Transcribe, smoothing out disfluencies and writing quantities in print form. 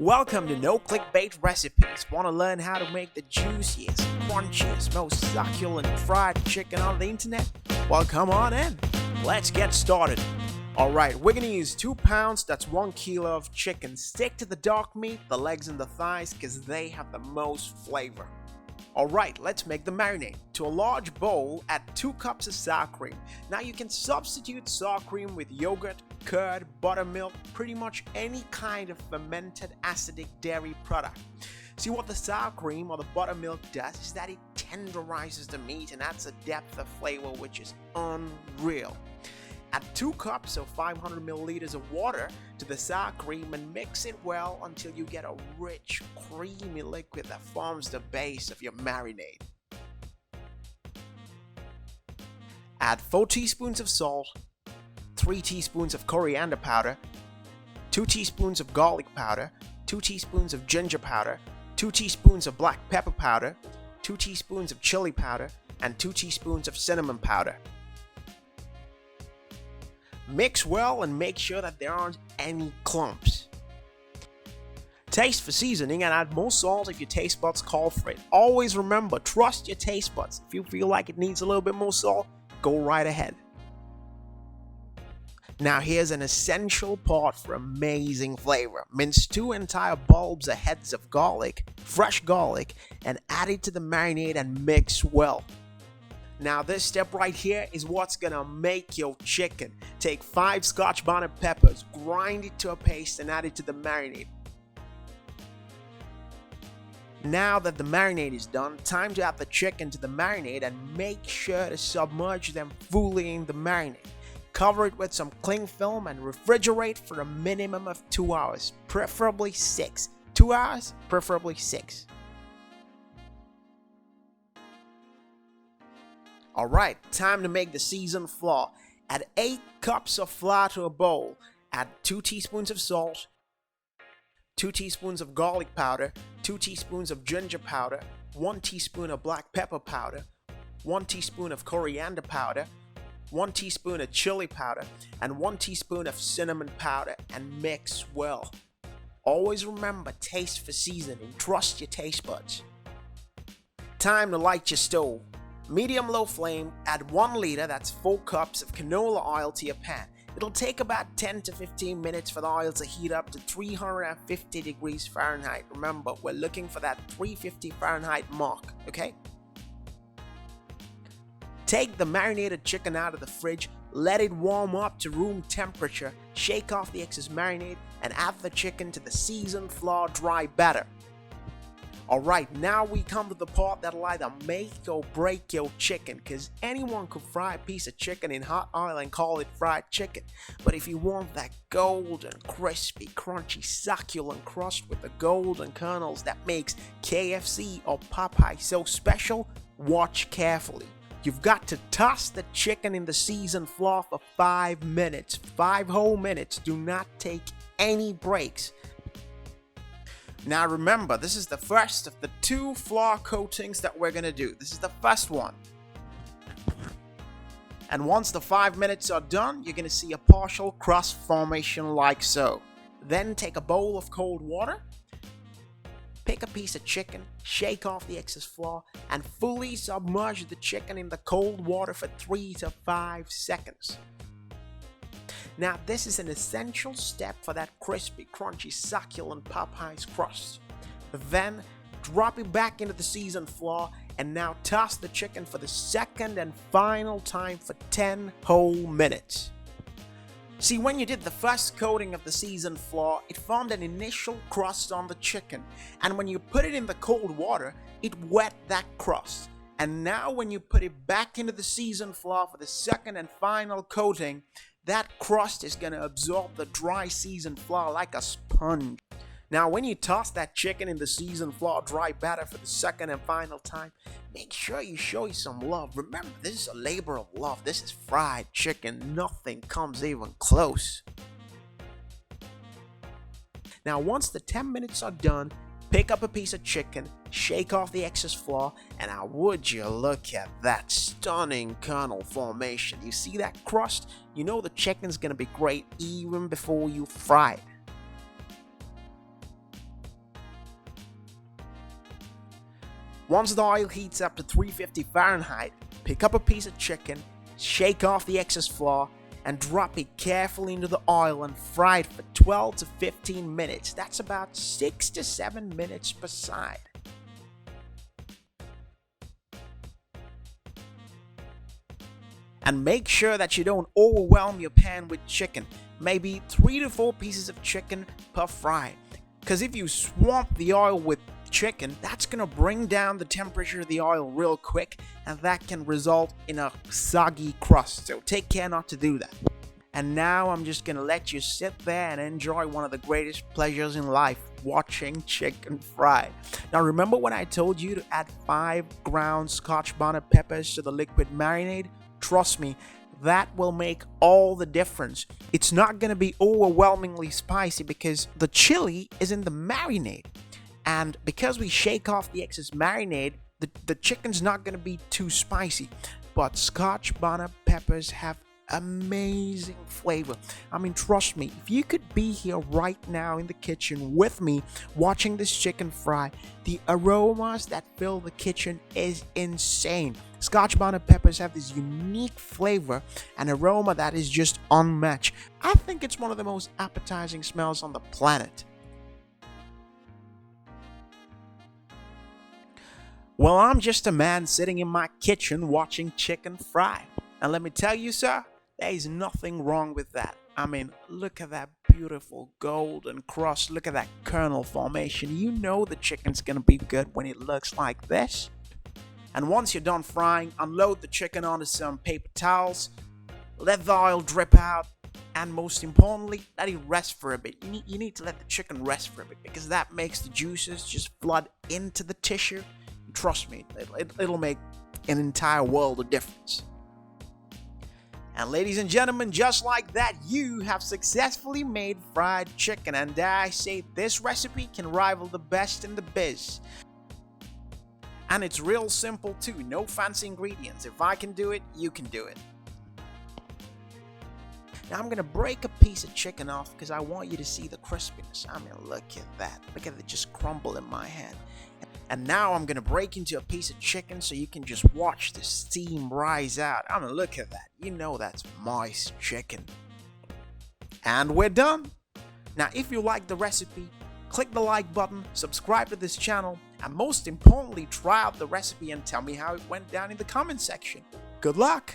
Welcome to No Clickbait Recipes. Want to learn how to make the juiciest, crunchiest, most succulent fried chicken on the internet? Well, come on in. Let's get started. Alright, we're going to use 2 pounds, that's 1 kilo of chicken. Stick to the dark meat, the legs and the thighs, because they have the most flavor. Alright, let's make the marinade. To a large bowl, add 2 cups of sour cream. Now you can substitute sour cream with yogurt, curd, buttermilk, pretty much any kind of fermented acidic dairy product. See, what the sour cream or the buttermilk does is that it tenderizes the meat and adds a depth of flavor which is unreal. Add 2 cups of 500 milliliters of water to the sour cream and mix it well until you get a rich, creamy liquid that forms the base of your marinade. Add 4 teaspoons of salt, 3 teaspoons of coriander powder, 2 teaspoons of garlic powder, 2 teaspoons of ginger powder, 2 teaspoons of black pepper powder, 2 teaspoons of chili powder, and 2 teaspoons of cinnamon powder. Mix well and make sure that there aren't any clumps. Taste for seasoning and add more salt if your taste buds call for it. Always remember, trust your taste buds. If you feel like it needs a little bit more salt, go right ahead. Now here's an essential part for amazing flavor. Mince 2 entire bulbs or heads of garlic, fresh garlic, and add it to the marinade and mix well. Now this step right here is what's gonna make your chicken. Take 5 Scotch bonnet peppers, grind it to a paste and add it to the marinade. Now that the marinade is done, time to add the chicken to the marinade and make sure to submerge them fully in the marinade. Cover it with some cling film and refrigerate for a minimum of 2 hours, preferably 6. 2 hours, preferably 6. Alright, time to make the seasoned flour. Add 8 cups of flour to a bowl. Add 2 teaspoons of salt, 2 teaspoons of garlic powder, 2 teaspoons of ginger powder, 1 teaspoon of black pepper powder, 1 teaspoon of coriander powder, 1 teaspoon of chili powder, and 1 teaspoon of cinnamon powder, and mix well. Always remember, taste for seasoning. Trust your taste buds. Time to light your stove. Medium-low flame, add 1 liter, that's 4 cups of canola oil to your pan. It'll take about 10 to 15 minutes for the oil to heat up to 350 degrees Fahrenheit. Remember, we're looking for that 350 Fahrenheit mark, okay? Take the marinated chicken out of the fridge, let it warm up to room temperature, shake off the excess marinade, and add the chicken to the seasoned flour dry batter. Alright, now we come to the part that'll either make or break your chicken, because anyone could fry a piece of chicken in hot oil and call it fried chicken. But if you want that golden, crispy, crunchy, succulent crust with the golden kernels that makes KFC or Popeye so special, watch carefully. You've got to toss the chicken in the seasoned flour for 5 minutes. 5 whole minutes. Do not take any breaks. Now remember, this is the first of the 2 flour coatings that we're going to do. This is the first one. And once the 5 minutes are done, you're going to see a partial crust formation like so. Then take a bowl of cold water, pick a piece of chicken, shake off the excess flour, and fully submerge the chicken in the cold water for 3 to 5 seconds. Now this is an essential step for that crispy, crunchy, succulent Popeye's crust. Then drop it back into the seasoned flour and now toss the chicken for the second and final time for 10 whole minutes. See, when you did the first coating of the seasoned flour, it formed an initial crust on the chicken, and when you put it in the cold water, it wet that crust. And now when you put it back into the seasoned flour for the second and final coating, that crust is going to absorb the dry seasoned flour like a sponge. Now when you toss that chicken in the seasoned flour dry batter for the second and final time, make sure you show you some love. Remember, this is a labor of love. This is fried chicken. Nothing comes even close. Now once the 10 minutes are done, pick up a piece of chicken, shake off the excess flour, and now would you look at that stunning kernel formation. You see that crust? You know the chicken's gonna be great even before you fry it. Once the oil heats up to 350 Fahrenheit, pick up a piece of chicken, shake off the excess flour, and drop it carefully into the oil and fry it for 12 to 15 minutes. That's about 6 to 7 minutes per side. And make sure that you don't overwhelm your pan with chicken. Maybe 3 to 4 pieces of chicken per fry. Because if you swamp the oil with chicken, that's gonna bring down the temperature of the oil real quick, and that can result in a soggy crust. So take care not to do that. And now I'm just gonna let you sit there and enjoy one of the greatest pleasures in life, watching chicken fry. Now remember when I told you to add 5 ground Scotch bonnet peppers to the liquid marinade? Trust me, that will make all the difference. It's not going to be overwhelmingly spicy because the chili is in the marinade. And because we shake off the excess marinade, the chicken's not going to be too spicy. But Scotch bonnet peppers have amazing flavor. I mean, trust me, if you could be here right now in the kitchen with me watching this chicken fry, the aromas that fill the kitchen is insane. Scotch bonnet peppers have this unique flavor and aroma that is just unmatched. I think it's one of the most appetizing smells on the planet. Well, I'm just a man sitting in my kitchen watching chicken fry. And let me tell you, sir, there is nothing wrong with that. I mean, look at that beautiful golden crust. Look at that kernel formation. You know the chicken's gonna be good when it looks like this. And once you're done frying, unload the chicken onto some paper towels, let the oil drip out, and most importantly, let it rest for a bit. You need to let the chicken rest for a bit because that makes the juices just flood into the tissue. Trust me, it'll make an entire world of difference. And ladies and gentlemen, just like that, you have successfully made fried chicken. And dare I say, this recipe can rival the best in the biz. And it's real simple too, no fancy ingredients. If I can do it, you can do it. Now I'm gonna break a piece of chicken off because I want you to see the crispiness. I mean, look at that. Look at it just crumble in my hand. And now I'm gonna break into a piece of chicken so you can just watch the steam rise out. I mean, look at that. You know that's moist chicken. And we're done. Now, if you like the recipe, click the like button, subscribe to this channel, and most importantly, try out the recipe and tell me how it went down in the comment section. Good luck!